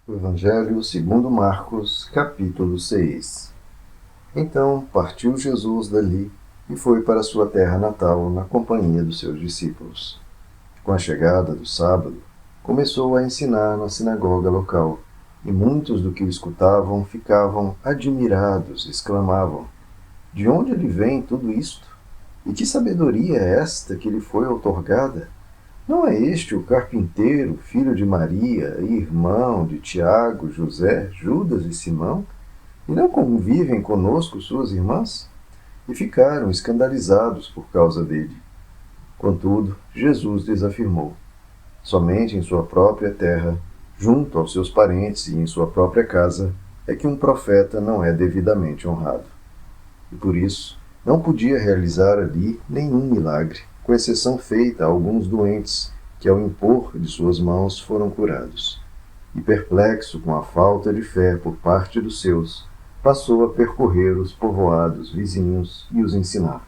Evangelho segundo Marcos, capítulo 6. Então partiu Jesus dali e foi para sua terra natal na companhia dos seus discípulos. Com a chegada do sábado, começou a ensinar na sinagoga local, e muitos do que o escutavam ficavam admirados, exclamavam: De onde lhe vem tudo isto? E que sabedoria é esta que lhe foi outorgada? Não é este o carpinteiro, filho de Maria, e irmão de Tiago, José, Judas e Simão? E não convivem conosco suas irmãs? E ficaram escandalizados por causa dele. Contudo, Jesus lhes afirmou: somente em sua própria terra, junto aos seus parentes e em sua própria casa, é que um profeta não é devidamente honrado. E por isso, não podia realizar ali nenhum milagre, com exceção feita a alguns doentes, que ao impor de suas mãos foram curados. E perplexo com a falta de fé por parte dos seus, passou a percorrer os povoados vizinhos e os ensinava.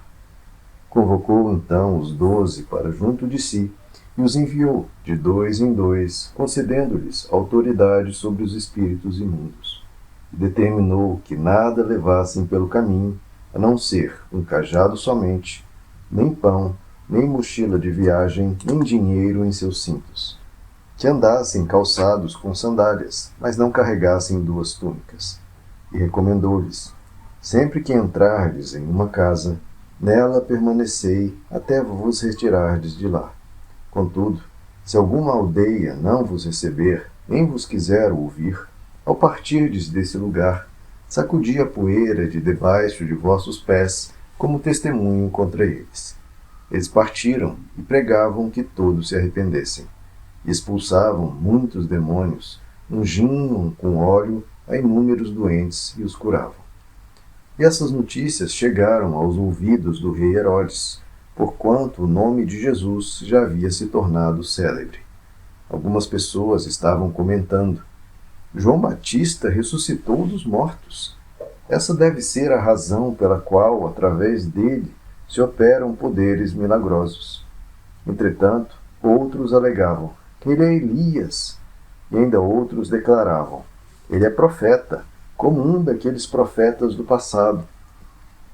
Convocou então os 12 para junto de si e os enviou de 2 em 2, concedendo-lhes autoridade sobre os espíritos imundos. E determinou que nada levassem pelo caminho, a não ser um cajado somente, nem pão, nem mochila de viagem, nem dinheiro em seus cintos. Que andassem calçados com sandálias, mas não carregassem 2 túnicas. E recomendou-lhes: sempre que entrardes em uma casa, nela permanecei até vos retirardes de lá. Contudo, se alguma aldeia não vos receber, nem vos quiser ouvir, ao partirdes desse lugar, sacudi a poeira de debaixo de vossos pés como testemunho contra eles. Eles partiram e pregavam que todos se arrependessem. Expulsavam muitos demônios, ungiam com óleo a inúmeros doentes e os curavam. E essas notícias chegaram aos ouvidos do rei Herodes, porquanto o nome de Jesus já havia se tornado célebre. Algumas pessoas estavam comentando: João Batista ressuscitou dos mortos. Essa deve ser a razão pela qual, através dele, se operam poderes milagrosos. Entretanto, outros alegavam que ele é Elias, e ainda outros declaravam: ele é profeta, como um daqueles profetas do passado.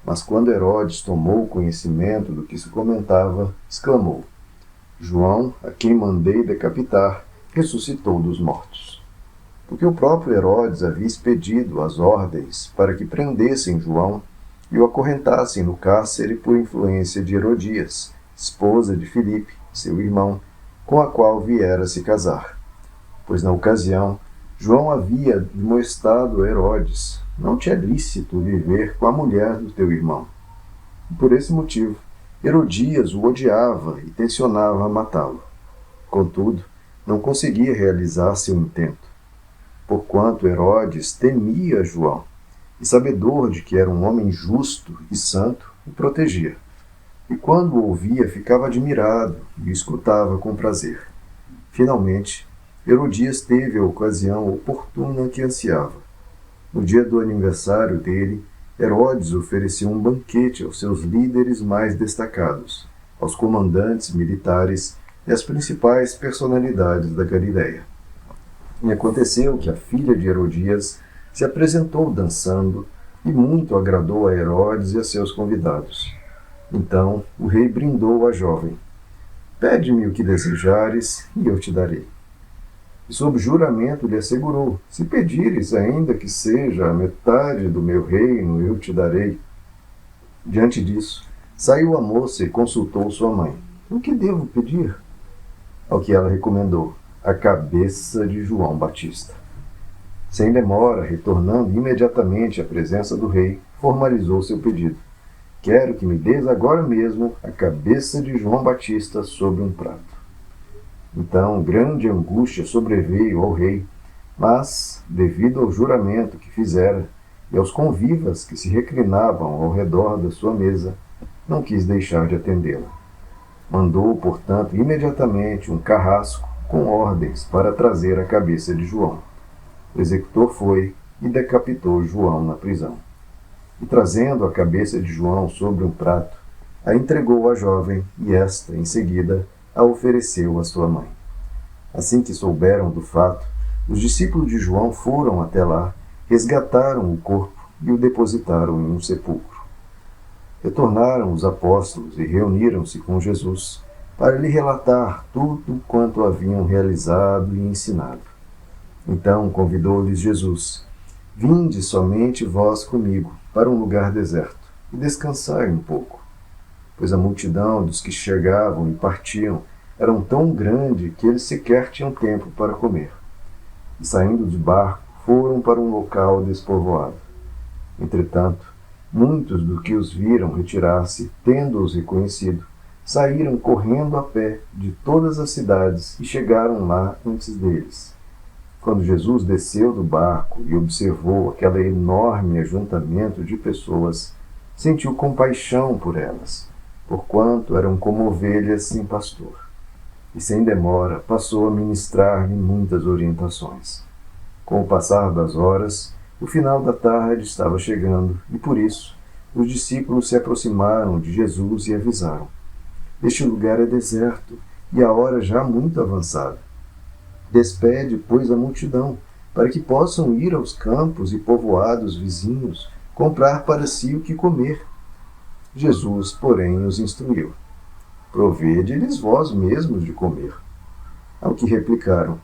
Mas quando Herodes tomou conhecimento do que se comentava, exclamou: João, a quem mandei decapitar, ressuscitou dos mortos. Porque o próprio Herodes havia expedido as ordens para que prendessem João e o acorrentassem no cárcere por influência de Herodias, esposa de Filipe, seu irmão, com a qual viera se casar. Pois na ocasião, João havia admoestado a Herodes: não te é lícito viver com a mulher do teu irmão. E por esse motivo, Herodias o odiava e tencionava matá-lo. Contudo, não conseguia realizar seu intento, porquanto Herodes temia João, e sabedor de que era um homem justo e santo, o protegia. E quando o ouvia, ficava admirado e o escutava com prazer. Finalmente, Herodias teve a ocasião oportuna que ansiava. No dia do aniversário dele, Herodes ofereceu um banquete aos seus líderes mais destacados, aos comandantes militares e às principais personalidades da Galiléia. E aconteceu que a filha de Herodias se apresentou dançando e muito agradou a Herodes e a seus convidados. Então o rei brindou a jovem: pede-me o que desejares e eu te darei. E sob juramento lhe assegurou: se pedires ainda que seja a metade do meu reino, eu te darei. Diante disso, saiu a moça e consultou sua mãe: o que devo pedir? Ao que ela recomendou: a cabeça de João Batista. Sem demora, retornando imediatamente à presença do rei, formalizou seu pedido: quero que me des agora mesmo a cabeça de João Batista sobre um prato. Então grande angústia sobreveio ao rei, mas, devido ao juramento que fizera e aos convivas que se reclinavam ao redor da sua mesa, não quis deixar de atendê-la. Mandou, portanto, imediatamente um carrasco com ordens para trazer a cabeça de João. O executor foi e decapitou João na prisão. E trazendo a cabeça de João sobre um prato, a entregou à jovem e esta, em seguida, a ofereceu à sua mãe. Assim que souberam do fato, Os discípulos de João foram até lá, resgataram o corpo e o depositaram em um sepulcro. Retornaram os apóstolos e reuniram-se com Jesus para lhe relatar tudo quanto haviam realizado e ensinado. Então convidou-lhes Jesus: Vinde somente vós comigo para um lugar deserto e descansai um pouco. Pois a multidão dos que chegavam e partiam era tão grande que eles sequer tinham tempo para comer. E saindo de barco, foram para um local despovoado. Entretanto, muitos dos que os viram retirar-se, tendo-os reconhecido, saíram correndo a pé de todas as cidades e chegaram lá antes deles. Quando Jesus desceu do barco e observou aquele enorme ajuntamento de pessoas, sentiu compaixão por elas, porquanto eram como ovelhas sem pastor. E sem demora passou a ministrar-lhe muitas orientações. Com o passar das horas, o final da tarde estava chegando, e por isso os discípulos se aproximaram de Jesus e avisaram: Este lugar é deserto, e a hora já muito avançada. Despede, pois, a multidão, para que possam ir aos campos e povoados vizinhos, comprar para si o que comer. Jesus, porém, os instruiu: Provede-lhes vós mesmos de comer. Ao que replicaram: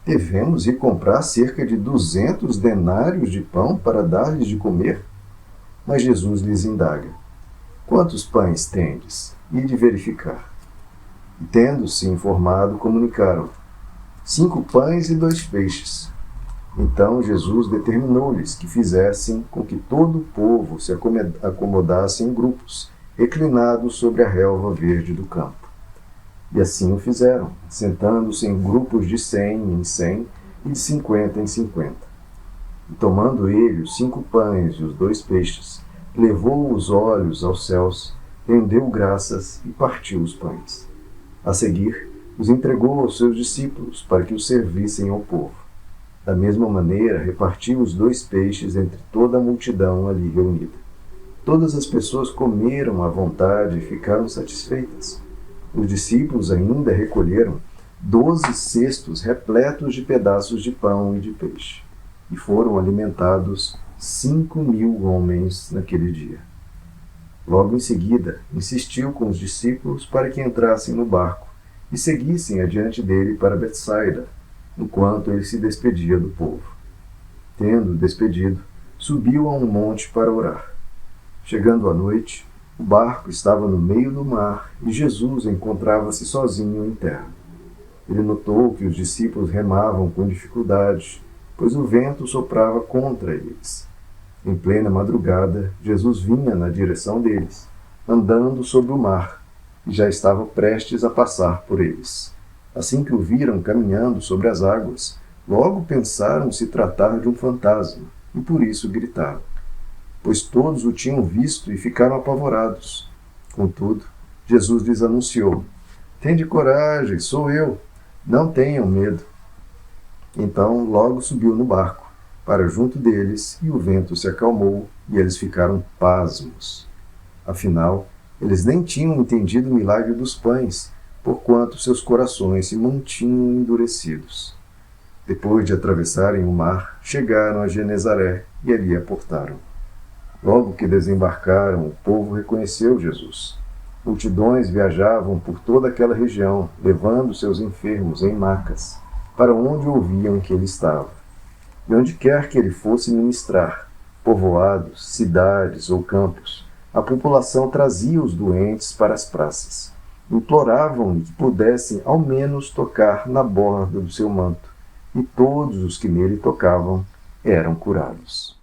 Devemos ir comprar cerca de 200 denários de pão para dar-lhes de comer? Mas Jesus lhes indaga: Quantos pães tendes? Ide verificar. E tendo-se informado, comunicaram: 5 pães e 2 peixes. Então Jesus determinou-lhes que fizessem com que todo o povo se acomodasse em grupos, reclinados sobre a relva verde do campo. E assim o fizeram, sentando-se em grupos de 100 em 100 e de 50 em 50. E tomando ele os 5 pães e os 2 peixes, levou os olhos aos céus, rendeu graças e partiu os pães. A seguir, os entregou aos seus discípulos para que os servissem ao povo. Da mesma maneira, repartiu os 2 peixes entre toda a multidão ali reunida. Todas as pessoas comeram à vontade e ficaram satisfeitas. Os discípulos ainda recolheram 12 cestos repletos de pedaços de pão e de peixe, e foram alimentados 5.000 homens naquele dia. Logo em seguida, insistiu com os discípulos para que entrassem no barco e seguissem adiante dele para Betsaida, enquanto ele se despedia do povo. Tendo despedido, subiu a um monte para orar. Chegando à noite, o barco estava no meio do mar e Jesus encontrava-se sozinho em terra. Ele notou que os discípulos remavam com dificuldade, pois o vento soprava contra eles. Em plena madrugada, Jesus vinha na direção deles, andando sobre o mar, e já estava prestes a passar por eles. Assim que o viram caminhando sobre as águas, logo pensaram se tratar de um fantasma, e por isso gritaram, pois todos o tinham visto e ficaram apavorados. Contudo, Jesus lhes anunciou: Tende coragem, sou eu, não tenham medo. Então logo subiu no barco, para junto deles, e o vento se acalmou, e eles ficaram pasmos. Afinal, eles nem tinham entendido o milagre dos pães, porquanto seus corações se mantinham endurecidos. Depois de atravessarem o mar, chegaram a Genezaré e ali aportaram. Logo que desembarcaram, o povo reconheceu Jesus. Multidões viajavam por toda aquela região, levando seus enfermos em macas, para onde ouviam que ele estava. E onde quer que ele fosse ministrar, povoados, cidades ou campos, a população trazia os doentes para as praças. Imploravam-lhe que pudessem ao menos tocar na borda do seu manto, e todos os que nele tocavam eram curados.